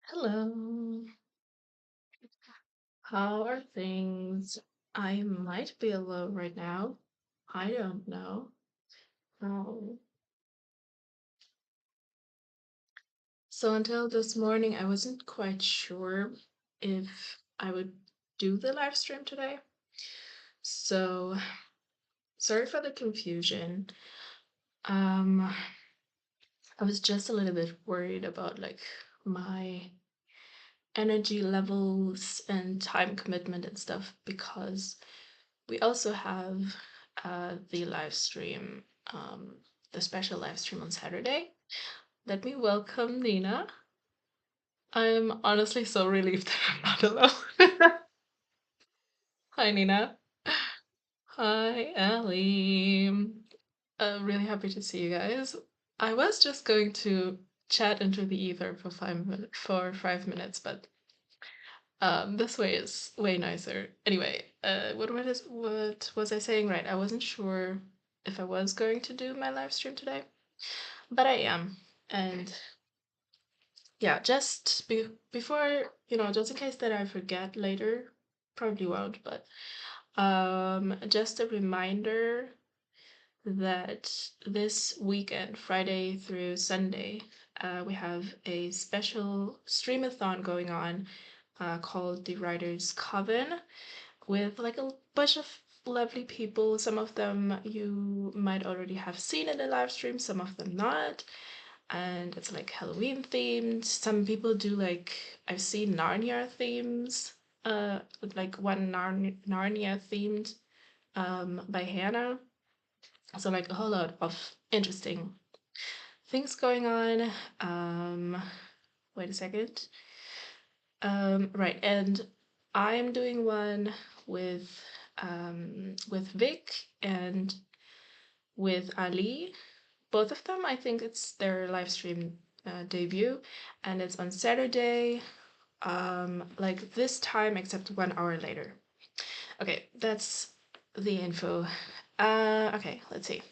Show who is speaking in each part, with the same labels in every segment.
Speaker 1: Hello, how are things? I might be alone right now. I don't know. Um, so until this morning, I wasn't quite sure if I would do the live stream today. So sorry for the confusion. Um, I was just a little bit worried about like my energy levels and time commitment and stuff because we also have the live stream, the special live stream on Saturday. Let me welcome Nina. I'm honestly so relieved that I'm not alone. Hi, Nina. Hi, Ellie. Really happy to see you guys. I was just going to chat into the ether for 5 minutes, but this way is way nicer. Anyway, what was I saying? Right, I wasn't sure if I was going to do my live stream today, but I am. And yeah, just before, just in case that I forget later, probably won't, but just a reminder that this weekend, Friday through Sunday, we have a special streamathon going on called the Writers Coven with like a bunch of lovely people. Some of them you might already have seen in the live stream, some of them not. And it's like Halloween themed. Some people do like I've seen Narnia themes, like one Narnia themed by Hannah. So like a whole lot of interesting things going on. Wait a second. Right, and I'm doing one with Vic and with Ali. Both of them, I think it's their live stream debut, and it's on Saturday, like this time except 1 hour later. Okay, that's the info. Okay, let's see.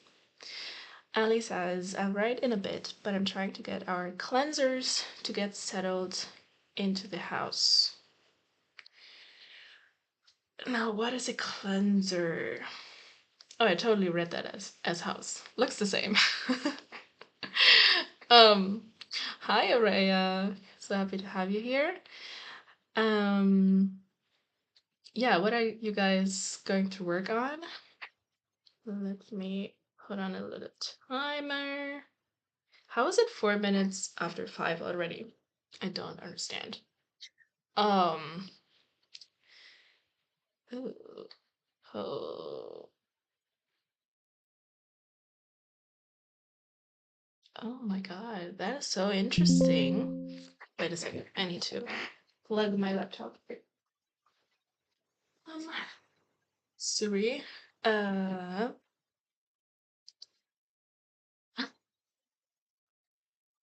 Speaker 1: Ali says, I'll write in a bit, but I'm trying to get our cleansers to get settled into the house. Now, what is a cleanser? Oh, I totally read that as house. Looks the same. um, Hi, Araya. So happy to have you here. Um, yeah, what are you guys going to work on? Let me put on a little timer. How is it 4 minutes after 5 already? I don't understand. Um, ooh, oh, oh my God, that is so interesting. Wait a second, I need to plug my laptop. Um, Siri, uh,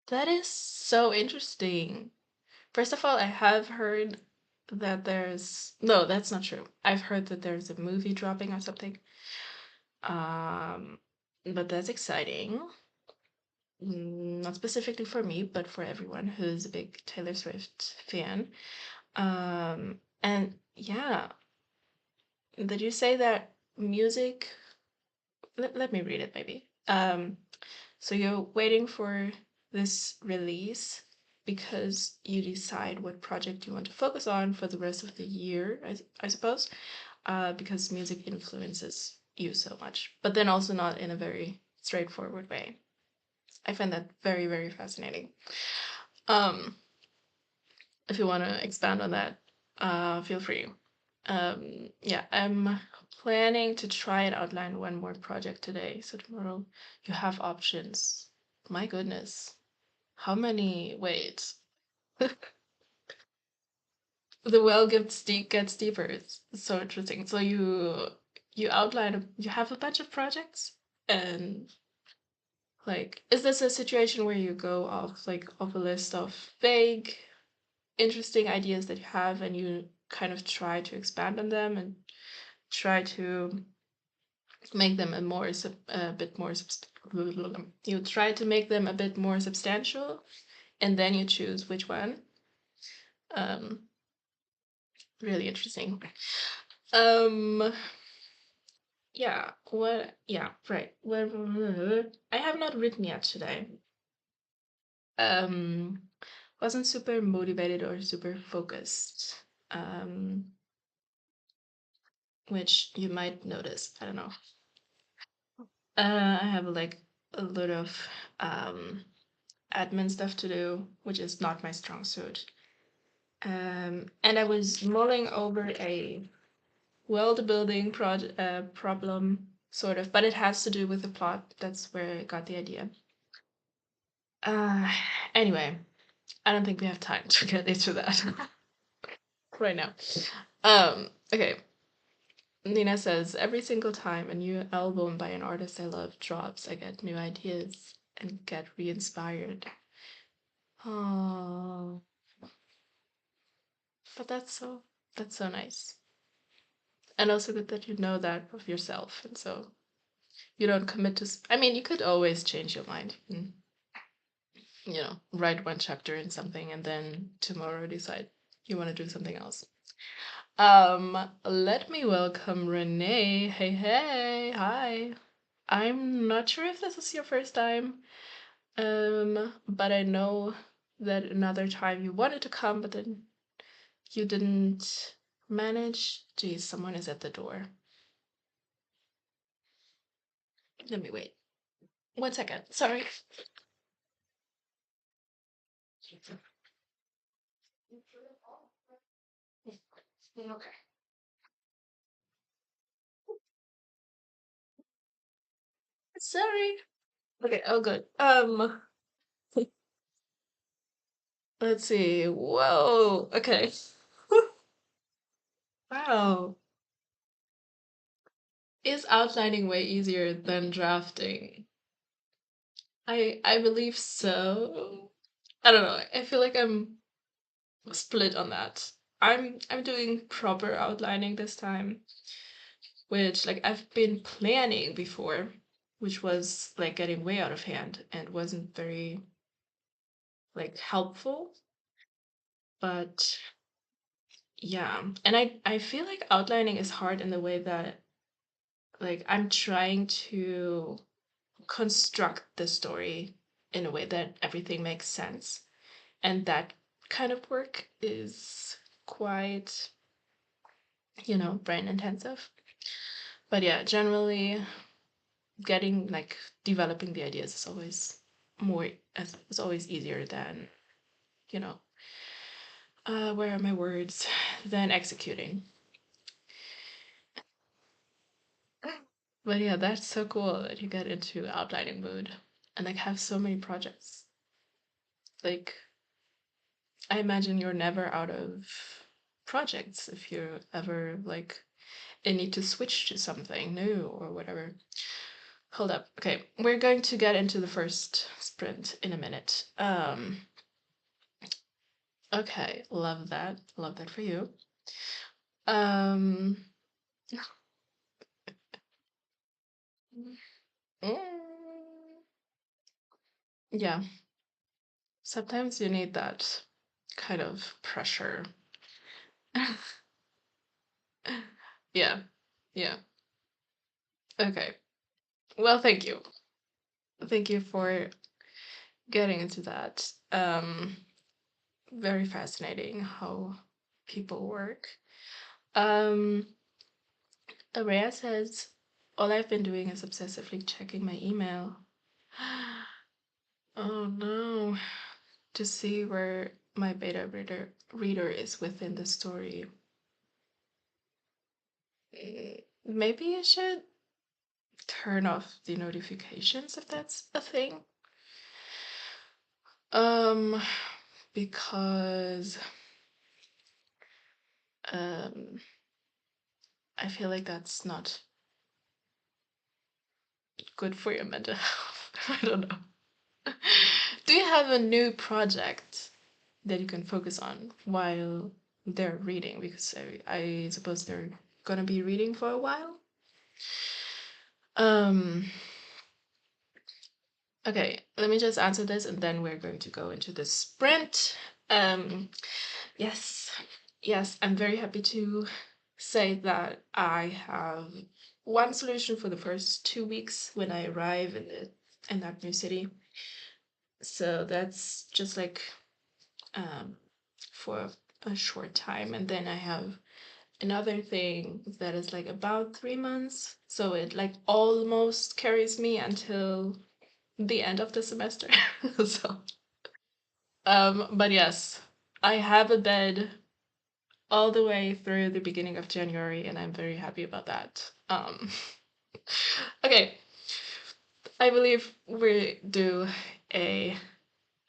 Speaker 1: that is so interesting. First of all, I have heard that no, that's not true. I've heard that there's a movie dropping or something. Um, but that's exciting. Not specifically for me, but for everyone who's a big Taylor Swift fan. And yeah, did you say that music? Let me read it maybe. So you're waiting for this release because you decide what project you want to focus on for the rest of the year, I suppose, because music influences you so much, but then also not in a very straightforward way. I find that very, very fascinating. Um, if you want to expand on that, feel free. Yeah, I'm planning to try and outline one more project today. So tomorrow you have options. My goodness. How many? Wait. The well gets deeper. It's so interesting. So you have a bunch of projects, and like, is this a situation where you go off a list of vague, interesting ideas that you have, and you kind of try to expand on them and try to make them a bit more you try to make them a bit more substantial, and then you choose which one. Um, really interesting. Um, yeah. What? Yeah. Right. I have not written yet today. Um, wasn't super motivated or super focused. Um, which you might notice. I don't know. I have like a lot of um admin stuff to do, which is not my strong suit. And I was mulling over a world building problem, sort of, but it has to do with the plot. That's where I got the idea. Uh, anyway, I don't think we have time to get into that right now. Okay. Nina says, every single time a new album by an artist I love drops, I get new ideas and get re-inspired. Oh, but that's so nice. And also good that you know that of yourself, and so you don't commit to. I mean, you could always change your mind. Write one chapter in something, and then tomorrow decide you want to do something else. Let me welcome Renee. Hey, hey, hi. I'm not sure if this is your first time, but I know that another time you wanted to come, but then you didn't manage. Geez, someone is at the door. Let me wait. 1 second. Sorry. Okay. Sorry. Okay. Oh, good. Let's see. Whoa. Okay. Wow. Is outlining way easier than drafting? I believe so. I don't know. I feel like I'm split on that. I'm doing proper outlining this time, which like I've been planning before, which was like getting way out of hand and wasn't very like helpful. But yeah, and I feel like outlining is hard in the way that like I'm trying to construct the story in a way that everything makes sense, and that kind of work is quite, brain intensive. But yeah, generally getting like developing the ideas is always more is always easier than, you know, where are my words, than executing. But yeah, that's so cool that you get into outlining mood and like have so many projects. Like, I imagine you're never out of projects if you ever like need to switch to something new or whatever. Hold up. Okay, we're going to get into the first sprint in a minute. Okay, love that. Love that for you. Um, mm, yeah, sometimes you need that kind of pressure. Yeah, yeah. Okay. Well, thank you. Thank you for getting into that. Very fascinating how people work. Um, Araya says, all I've been doing is obsessively checking my email. Oh no. To see where my beta reader is within the story. Maybe you should turn off the notifications if that's a thing. Um, because um, I feel like that's not good for your mental health. I don't know. Do you have a new project that you can focus on while they're reading? Because I suppose they're gonna be reading for a while. Um, okay, let me just answer this and then we're going to go into the sprint. Um, yes, yes, I'm very happy to say that I have one solution for the first 2 weeks when I arrive in that new city. So that's just like um, for a short time, and then I have another thing that is like about 3 months. So it like almost carries me until the end of the semester. So, but yes, I have a bed all the way through the beginning of January, and I'm very happy about that. Okay, I believe we do a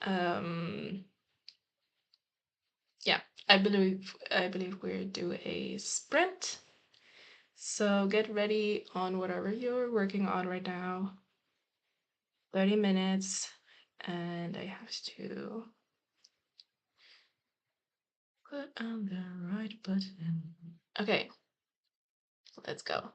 Speaker 1: um yeah, I believe we do a sprint. So get ready on whatever you're working on right now. 30 minutes, and I have to put on the right button. Okay, let's go.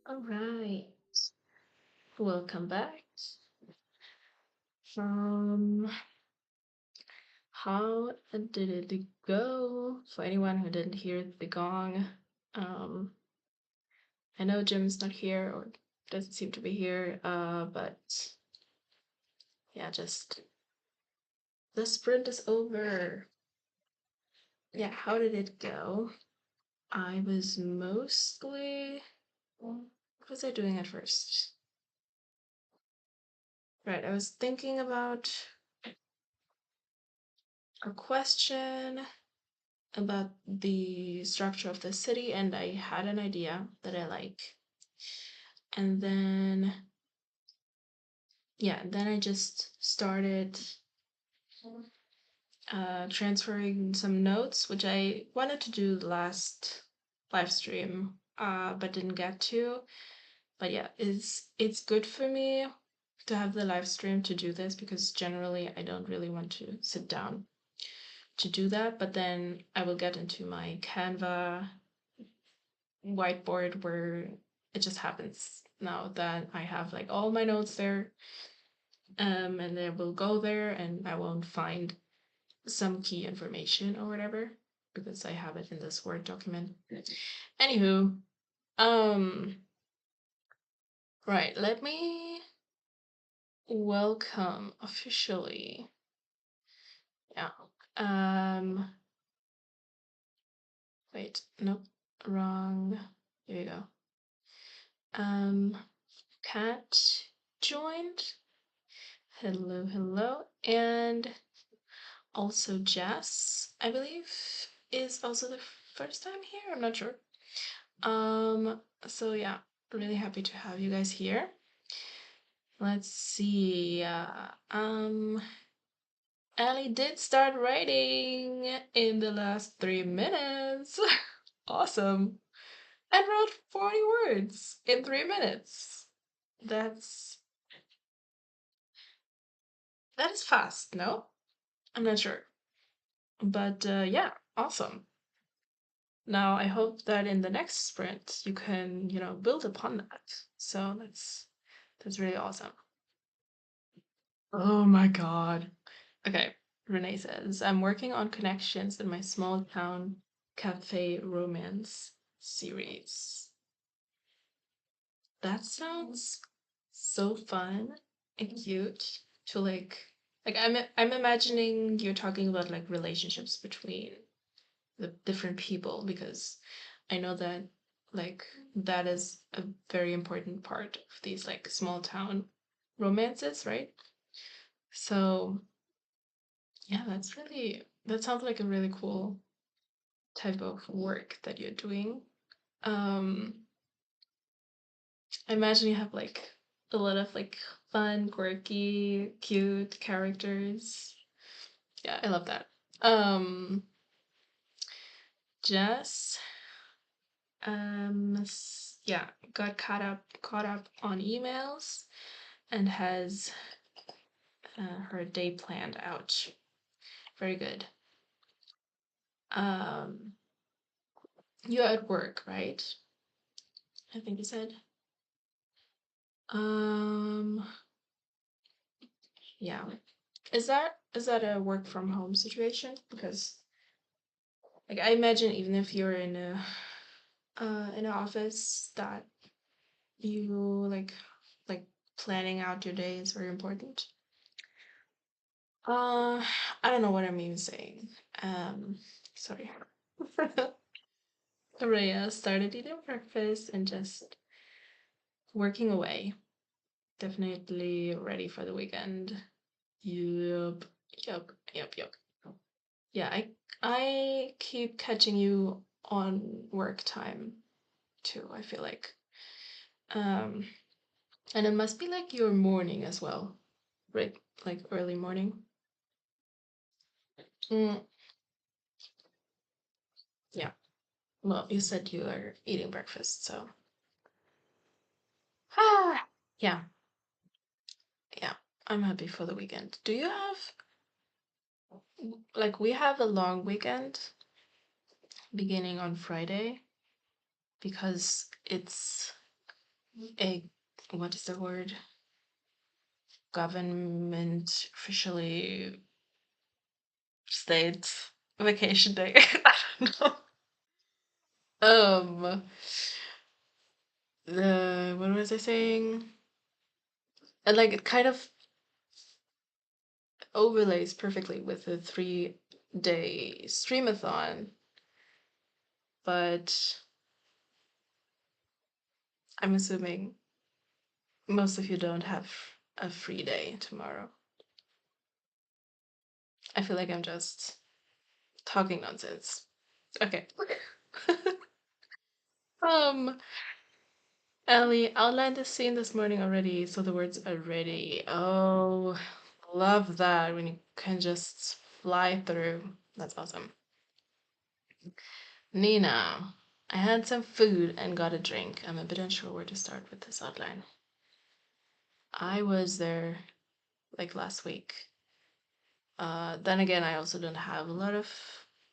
Speaker 1: All right. Welcome back. Um, how did it go? For anyone who didn't hear the gong, um, I know Jim's not here or doesn't seem to be here, but yeah, just the sprint is over. Yeah, how did it go? I was mostly. What was I doing at first? Right, I was thinking about a question about the structure of the city, and I had an idea that I like. And then, yeah, then I just started transferring some notes, which I wanted to do the last live stream, but didn't get to. But yeah, it's good for me to have the live stream to do this because generally I don't really want to sit down to do that. But then I will get into my Canva whiteboard where it just happens now that I have like all my notes there. And then we'll go there and I won't find some key information or whatever because I have it in this Word document. Anywho, um, right, let me welcome officially. Yeah. Wait, nope, wrong. Here we go. Cat joined. Hello, hello. And also Jess, I believe, is also the first time here. I'm not sure. So yeah, really happy to have you guys here. Let's see. Ellie did start writing in the last 3 minutes. Awesome. And wrote 40 words in 3 minutes. That's that is fast, no? I'm not sure. But yeah, awesome. Now I hope that in the next sprint you can, build upon that. So that's really awesome. Oh my god. Okay, Renee says, I'm working on connections in my small town cafe romance series. That sounds so fun and cute to like I'm imagining you're talking about like relationships between the different people because I know that like that is a very important part of these like small town romances, right? So yeah, that sounds like a really cool type of work that you're doing. Um, I imagine you have like a lot of like fun, quirky, cute characters. Yeah, I love that. Um, Jess, yeah, got caught up on emails and has her day planned out. Very good. Um, you're at work, right? I think you said. Um, yeah. Is that a work from home situation? Because like I imagine even if you're in an office that you like planning out your day is very important. I don't know what I'm even saying. Sorry. Rhea started eating breakfast and just working away. Definitely ready for the weekend. Yup, yup, yup, yup. Yeah, I keep catching you on work time too, I feel like. Um, and it must be like your morning as well, right? Like early morning. Mm, yeah. Well, you said you are eating breakfast, so. Ah, yeah, yeah. I'm happy for the weekend. Do you have like we have a long weekend beginning on Friday because it's a what is the word? Government officially state vacation day. I don't know. Um, the what was I saying? And like it kind of overlays perfectly with the 3-day streamathon, but I'm assuming most of you don't have a free day tomorrow. I feel like I'm just talking nonsense. Okay. um, Ellie outlined the scene this morning already, so the words are ready. Oh, love that when you can just fly through. That's awesome. Nina, I had some food and got a drink. I'm a bit unsure where to start with this outline. I was there like last week. Then again, I also don't have a lot of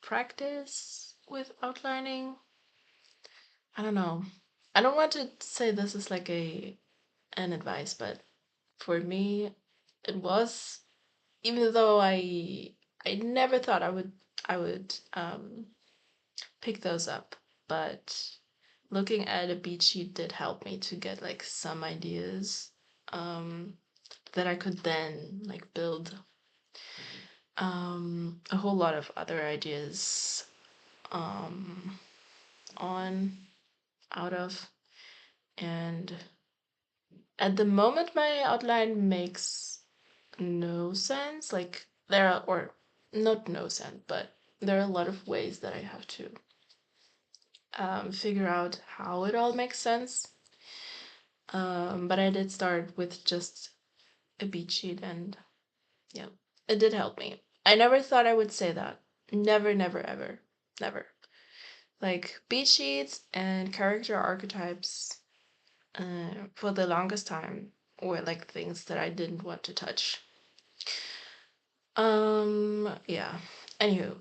Speaker 1: practice with outlining. I don't know. I don't want to say this is like an advice, but for me, it was, even though I never thought I would pick those up, but looking at a beat sheet did help me to get like some ideas um that I could then like build a whole lot of other ideas um on out of. And at the moment my outline makes no sense. Like there are, or not no sense, but there are a lot of ways that I have to figure out how it all makes sense. But I did start with just a beat sheet, and yeah, it did help me. I never thought I would say that. Never, never, ever, never. Like beat sheets and character archetypes, for the longest time were like things that I didn't want to touch. Yeah. Anywho,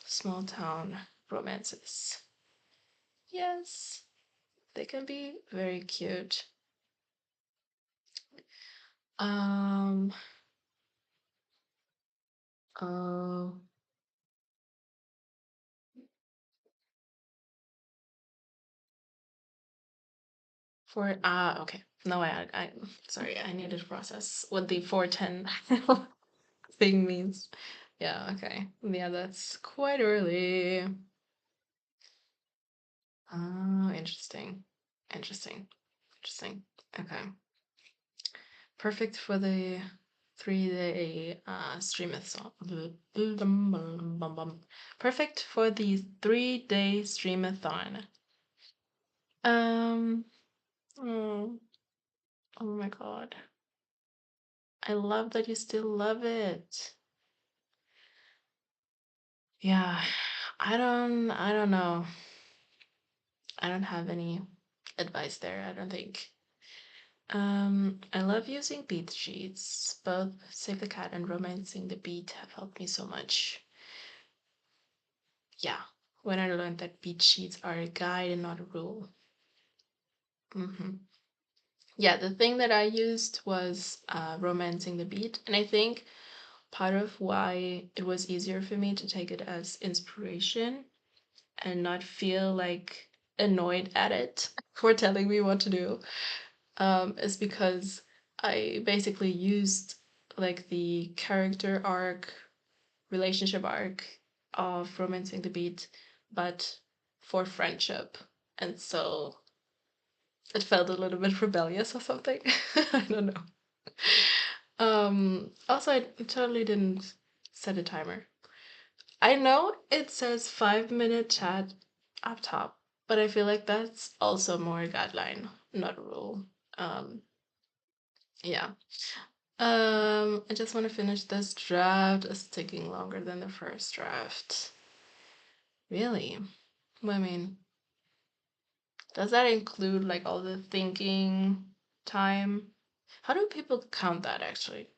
Speaker 1: small town romances. Yes, they can be very cute. Um, uh, okay. No, I, sorry, I needed to process what the 410 thing means. Yeah, okay. Yeah, that's quite early. Oh, interesting. Interesting. Interesting. Okay. Perfect for the 3-day streamathon. Perfect for the 3-day streamathon. Um, oh, oh my god. I love that you still love it. Yeah, I don't know. I don't have any advice there, I don't think. I love using beat sheets. Both Save the Cat and Romancing the Beat have helped me so much. Yeah, when I learned that beat sheets are a guide and not a rule. Yeah, the thing that I used was Romancing the Beat, and I think part of why it was easier for me to take it as inspiration and not feel like annoyed at it for telling me what to do, is because I basically used like the character arc, relationship arc of Romancing the Beat, but for friendship. And so it felt a little bit rebellious or something. I don't know. Also, I totally didn't set a timer. I know it says 5-minute chat up top, but I feel like that's also more a guideline, not a rule. Um, yeah. I just want to finish this draft. It's taking longer than the first draft. Really? Well, I mean, does that include like all the thinking time? How do people count that actually?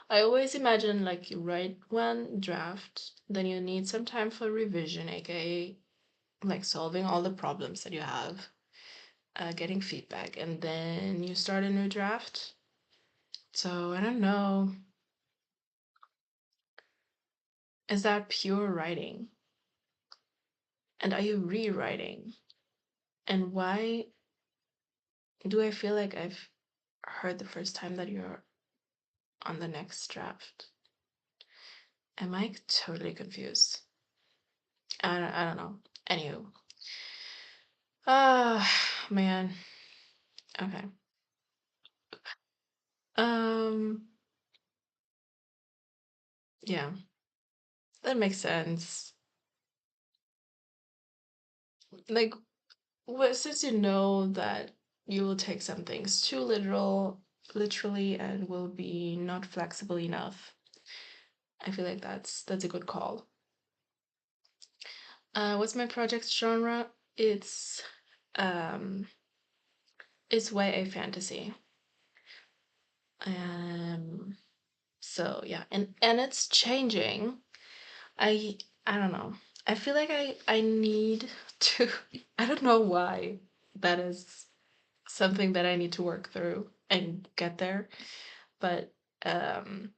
Speaker 1: I always imagine like you write one draft, then you need some time for revision, aka like solving all the problems that you have. getting feedback, and then you start a new draft. So I don't know. Is that pure writing? And are you rewriting? And why do I feel like I've heard the first time that you're on the next draft? Am I totally confused? I don't know. Anywho. Ah, man. Okay. Um, yeah, that makes sense. Like, what, since you know that you will take some things too literally, and will be not flexible enough, I feel like that's a good call. What's my project genre? Um, it's YA fantasy. Um, so yeah, and it's changing. I I don't know. I feel like I need to. I don't know why that is something that I need to work through and get there. But um,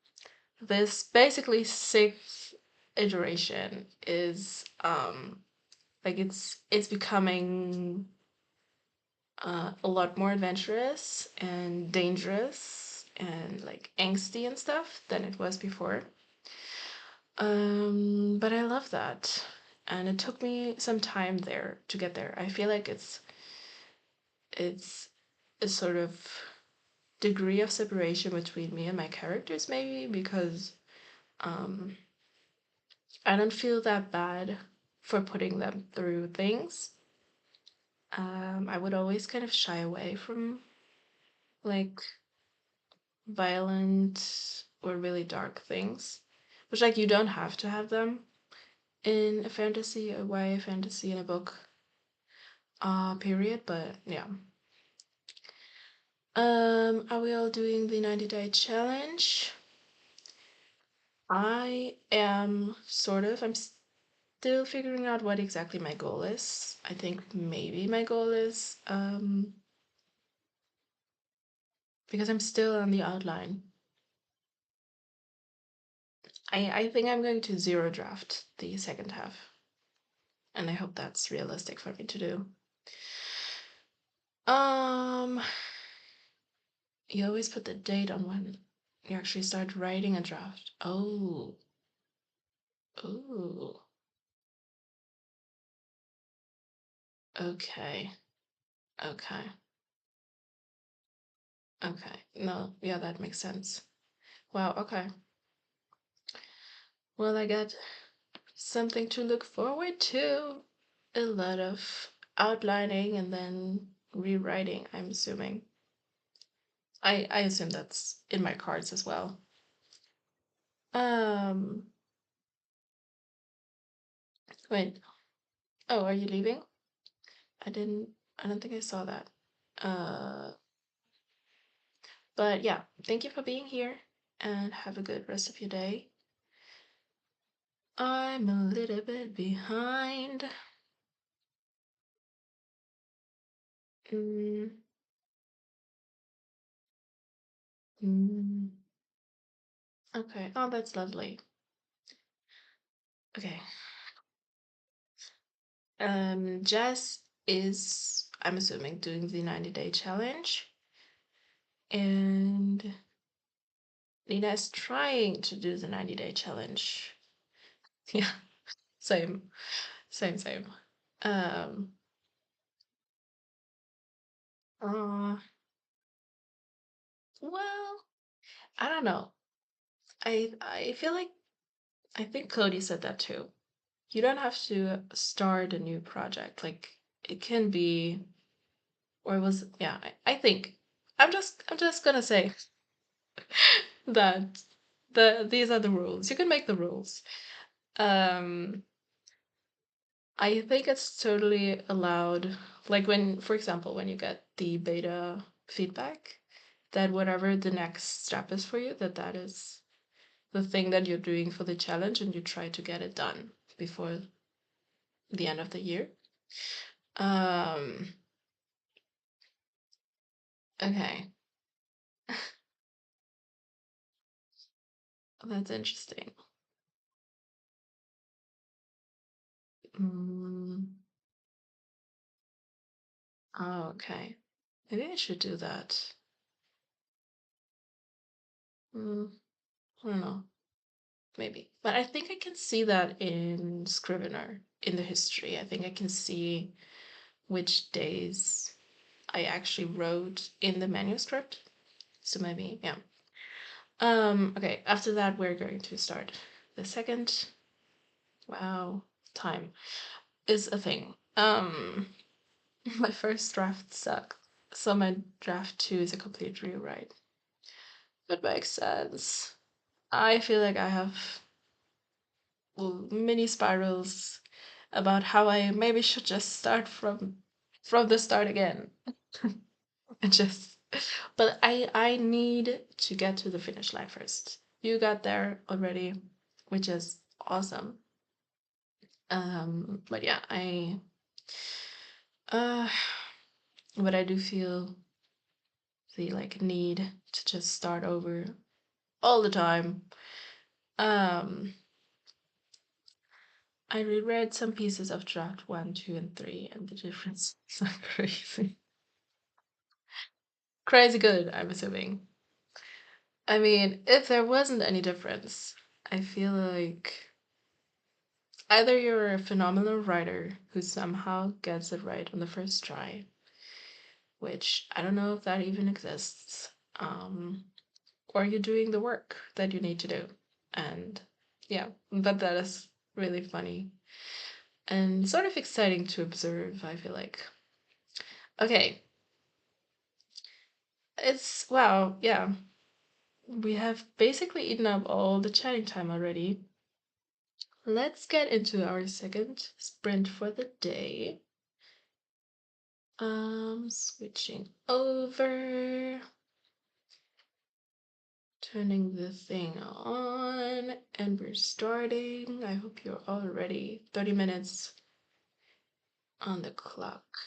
Speaker 1: this basically sixth iteration is like it's becoming a lot more adventurous and dangerous and like angsty and stuff than it was before. But I love that. And it took me some time there to get there. I feel like it's a sort of degree of separation between me and my characters, maybe because um I don't feel that bad for putting them through things. I would always kind of shy away from like violent or really dark things, which like you don't have to have them in a fantasy, a YA fantasy in a book period, but yeah. Are we all doing the 90-day challenge? I am sort of. I'm still figuring out what exactly my goal is. I think maybe my goal is because I'm still on the outline. I think I'm going to zero draft the second half, and I hope that's realistic for me to do. Um, you always put the date on when you actually start writing a draft. Oh, oh, okay, okay, okay. No, yeah, that makes sense. Wow, okay. Well, I got something to look forward to. A lot of outlining and then rewriting, I'm assuming. I assume that's in my cards as well. Um, wait. Oh, are you leaving? I don't think I saw that. Uh, but yeah, thank you for being here and have a good rest of your day. I'm a little bit behind. Mm, mm. Okay. Oh, that's lovely. Okay. Jess is, I'm assuming, doing the 90-day challenge, and Nina is trying to do the 90-day challenge. Yeah, same, same. Um, uh, well, I don't know. I feel like I think Cody said that too. You don't have to start a new project. Like it can be, or it was, yeah. I think I'm just gonna say that these are the rules. You can make the rules. Um, I think it's totally allowed. Like when, for example, when you get the beta feedback, that whatever the next step is for you, that is the thing that you're doing for the challenge, and you try to get it done before the end of the year. Um, Okay. That's interesting. Mm, oh, okay. Maybe I should do that. Mm, I don't know. Maybe. But I think I can see that in Scrivener, in the history. I think I can see which days I actually wrote in the manuscript. So maybe, yeah. Okay, after that we're going to start the second. Wow, time is a thing. My first draft sucked. So my draft two is a complete rewrite. But makes sense. I feel like I have mini spirals about how I maybe should just start from the start again. And just but I need to get to the finish line first. You got there already, which is awesome. But yeah, uh but I do feel the like need to just start over all the time. Um I reread some pieces of draft one, two, and three, and the difference is not crazy. Crazy good, I'm assuming. I mean, if there wasn't any difference, I feel like either you're a phenomenal writer who somehow gets it right on the first try, which I don't know if that even exists, or you're doing the work that you need to do. And yeah, but that is really funny and sort of exciting to observe, I feel like. Okay, it's wow, yeah. We have basically eaten up all the chatting time already. Let's get into our second sprint for the day. Switching over, turning the thing on, and we're starting. I hope you're all ready. 30 minutes on the clock.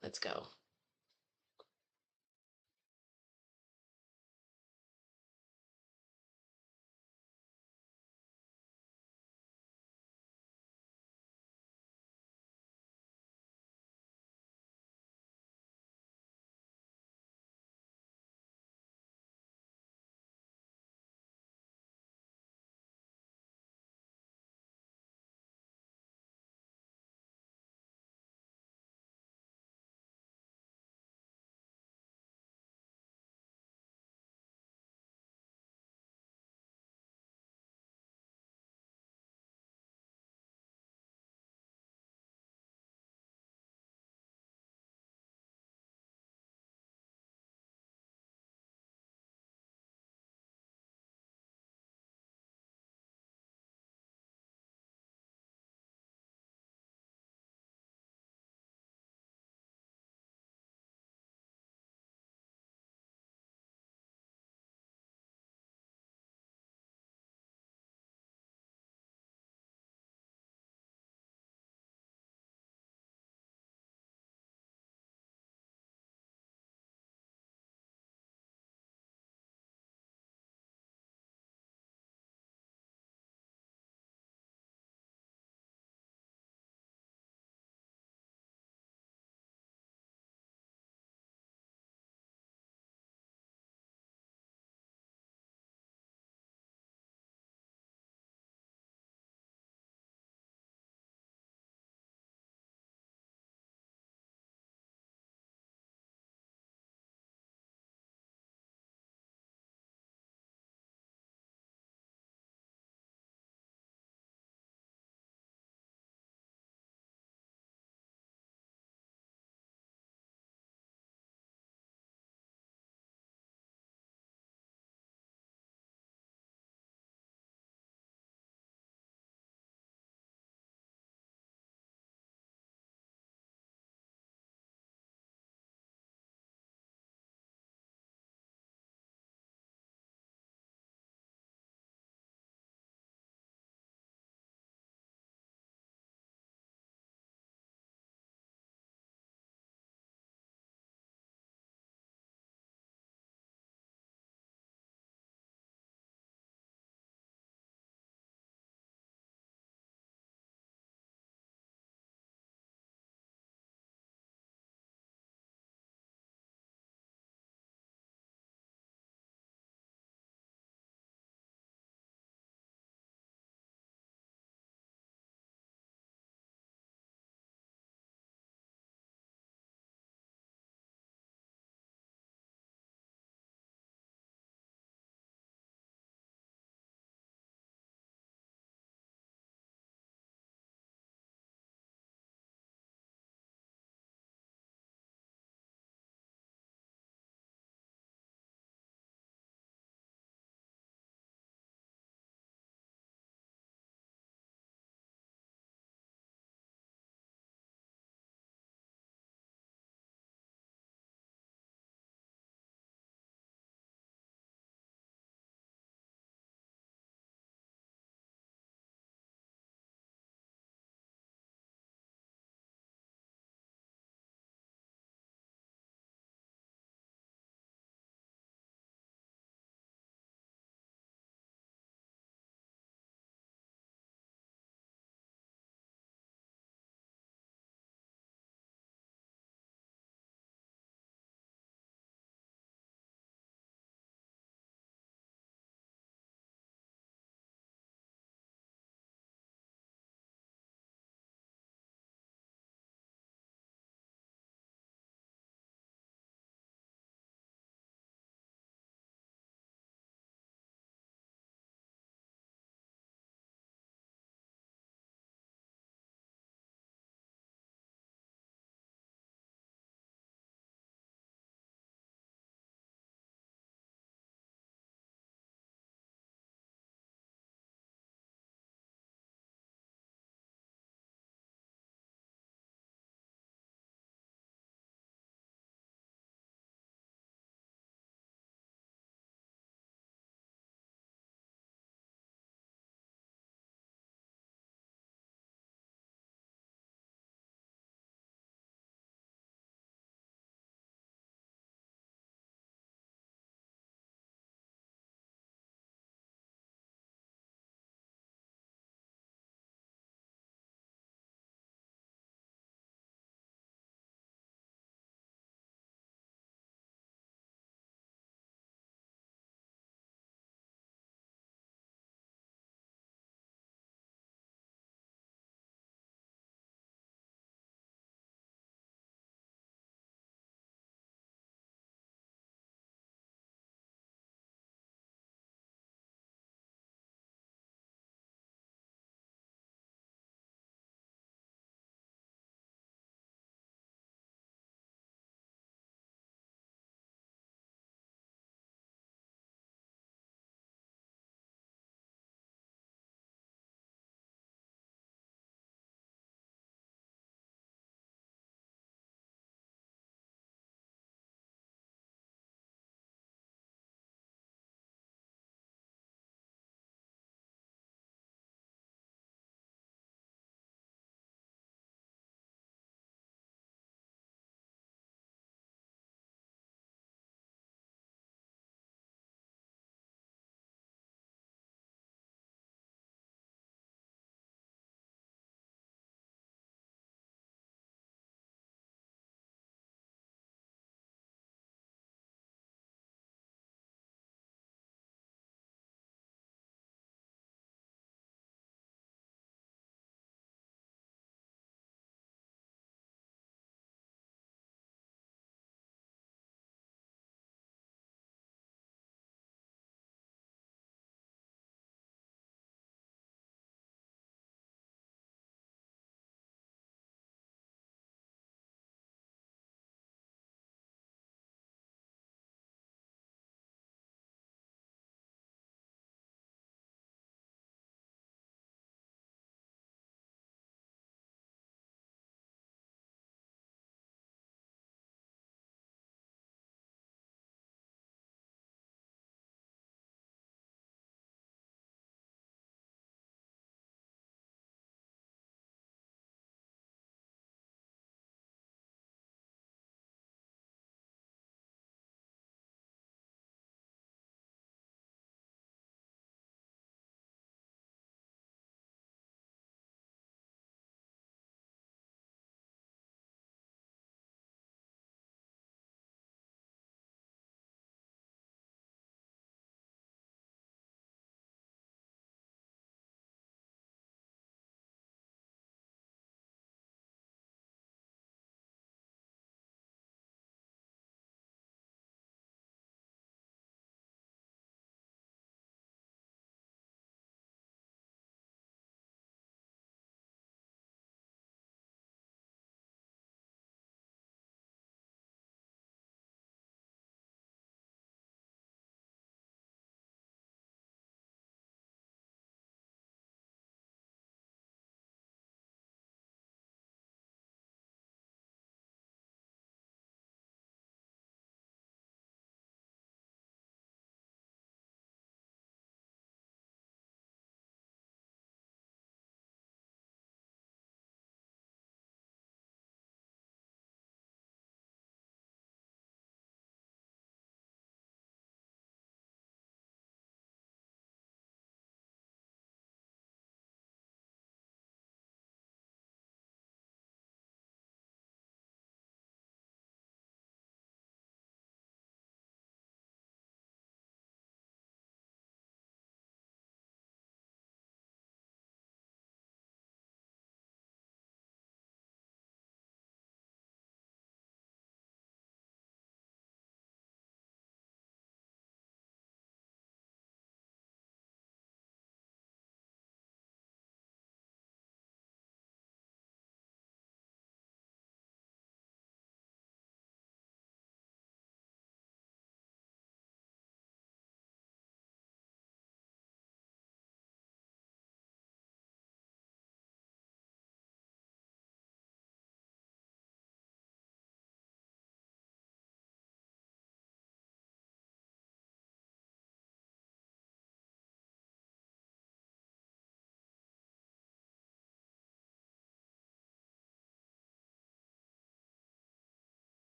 Speaker 1: Let's go.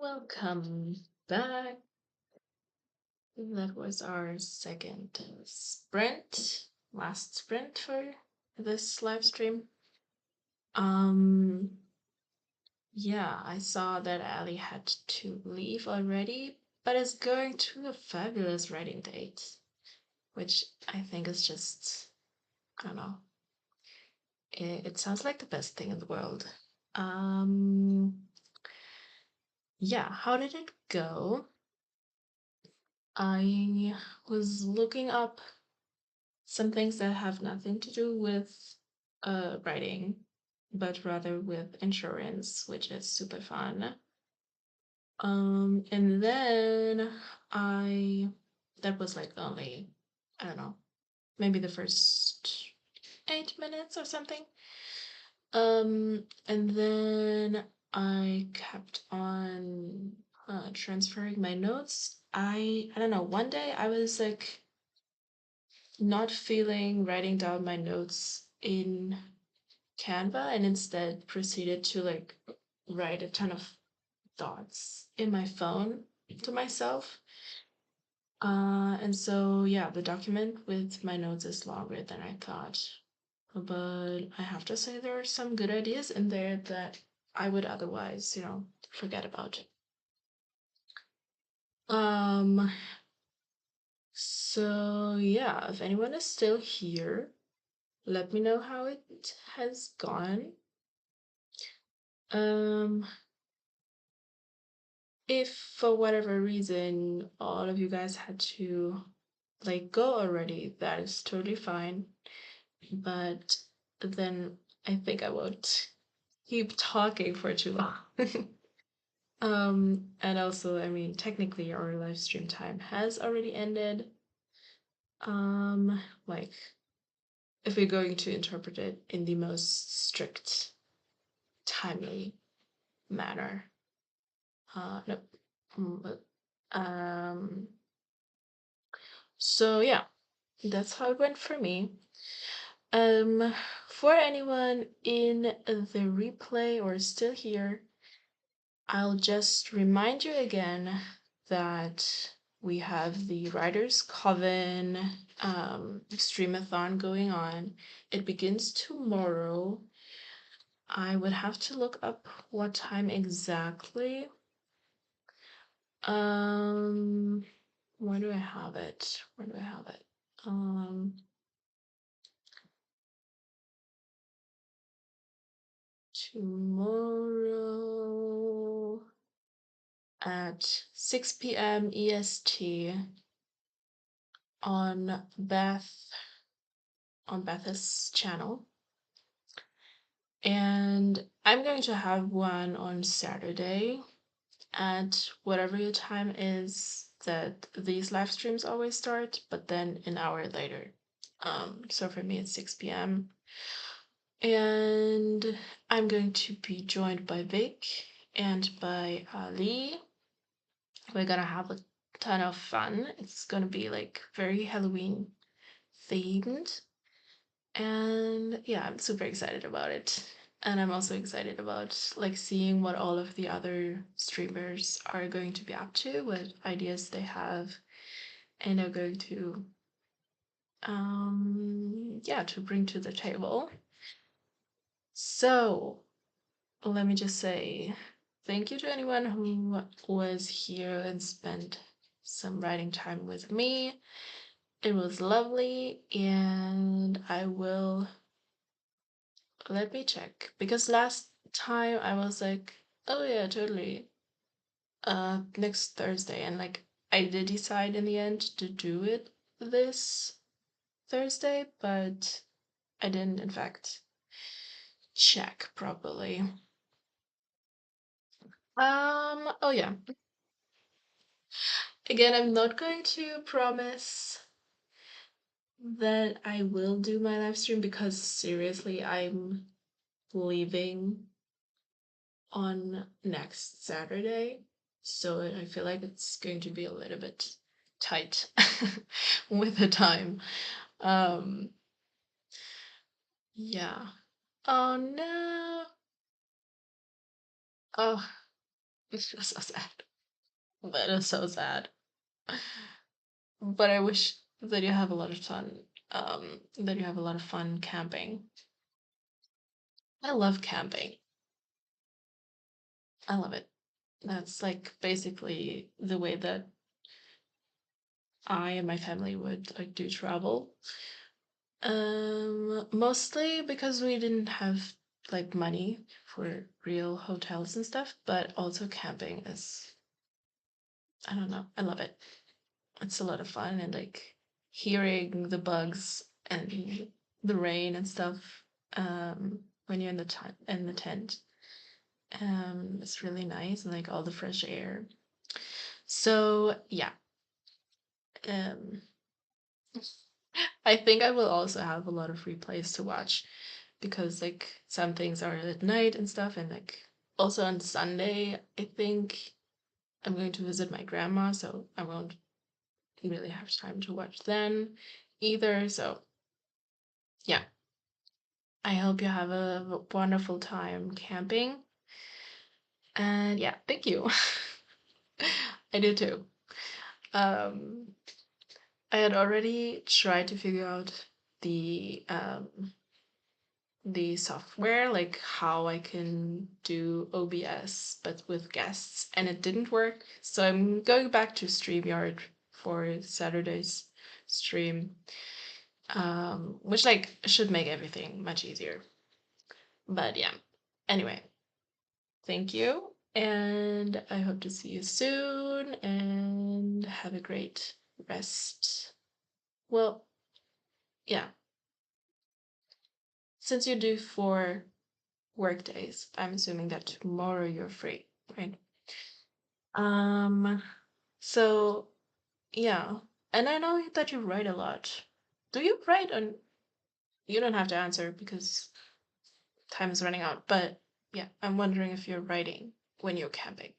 Speaker 1: Welcome back. That was our second sprint, last sprint for this live stream. Yeah, I saw that Ali had to leave already, but is going to a fabulous writing date, which I think is just, I don't know, it sounds like the best thing in the world. Yeah, how did it go? I was looking up some things that have nothing to do with writing, but rather with insurance, which is super fun. And then I that was like only, I don't know, maybe the first 8 minutes or something. And then I kept on transferring my notes. I don't know, one day I was like not feeling writing down my notes in Canva and instead proceeded to like write a ton of thoughts in my phone to myself. And so yeah, the document with my notes is longer than I thought. But I have to say there are some good ideas in there that I would otherwise, forget about. Um, so yeah, if anyone is still here, let me know how it has gone. Um, if for whatever reason all of you guys had to like go already, that is totally fine. But then I think I won't keep talking for too long. And also, I mean, technically our live stream time has already ended. Like if we're going to interpret it in the most strict, timely manner. No. But, so yeah, that's how it went for me. Um, for anyone in the replay or still here, I'll just remind you again that we have the Writers Coven streamathon going on. It begins tomorrow. I would have to look up what time exactly. Where do I have it? Where do I have it? Tomorrow at 6 p.m. EST on Beth's channel. And I'm going to have one on Saturday at whatever your time is that these live streams always start, but then an hour later. So for me it's 6 p.m. And I'm going to be joined by Vic and by Ali. We're gonna have a ton of fun. It's gonna be like very Halloween themed. And yeah, I'm super excited about it. And I'm also excited about like seeing what all of the other streamers are going to be up to, what ideas they have, and are going to yeah, to bring to the table. So let me just say thank you to anyone who was here and spent some writing time with me. It was lovely, and I will let me check because last time I was like, oh yeah, totally. Next Thursday, and like I did decide in the end to do it this Thursday, but I didn't in fact check properly. Oh yeah. Again, I'm not going to promise that I will do my live stream because seriously, I'm leaving on next Saturday. So I feel like it's going to be a little bit tight with the time. Um, yeah. Oh no. Oh, It's just so sad. That is so sad. But I wish that you have a lot of fun. That you have a lot of fun camping. I love camping. I love it. That's like basically the way that I and my family would like do travel. Mostly because we didn't have like money for real hotels and stuff, but also camping is, I don't know, I love it. It's a lot of fun and like hearing the bugs and the rain and stuff when you're in the tent. It's really nice and like all the fresh air. So yeah, um, I think I will also have a lot of replays to watch because like some things are at night and stuff, and like also on Sunday, I think I'm going to visit my grandma, so I won't really have time to watch then either. So yeah, I hope you have a wonderful time camping. And yeah, thank you. I do too. Um, I had already tried to figure out the software, like how I can do OBS but with guests, and it didn't work. So I'm going back to StreamYard for Saturday's stream, which like should make everything much easier. But yeah, anyway, thank you, and I hope to see you soon, and have a great rest. Well, yeah, since you do 4 work days, I'm assuming that tomorrow you're free, right? Um, so yeah, and I know that you write a lot. Do you write on? You don't have to answer because time is running out, but yeah, I'm wondering if you're writing when you're camping.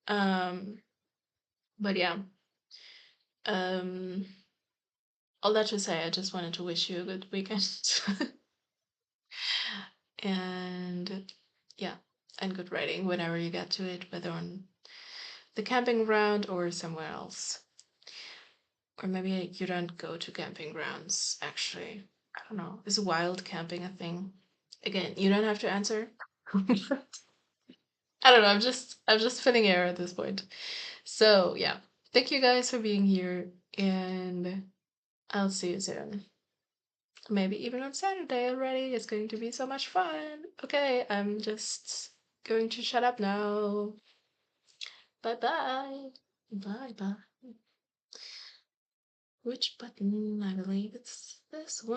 Speaker 1: Um, but yeah, um, all that to say, I just wanted to wish you a good weekend. And yeah, and good writing whenever you get to it, whether on the camping ground or somewhere else. Or maybe you don't go to camping grounds, actually. I don't know. Is wild camping a thing? Again, you don't have to answer. I don't know. I'm just filling air at this point. So yeah. Thank you guys for being here, and I'll see you soon. Maybe even on Saturday already. It's going to be so much fun. Okay, I'm just going to shut up now. Bye bye. Bye bye. Which button? I believe it's this one.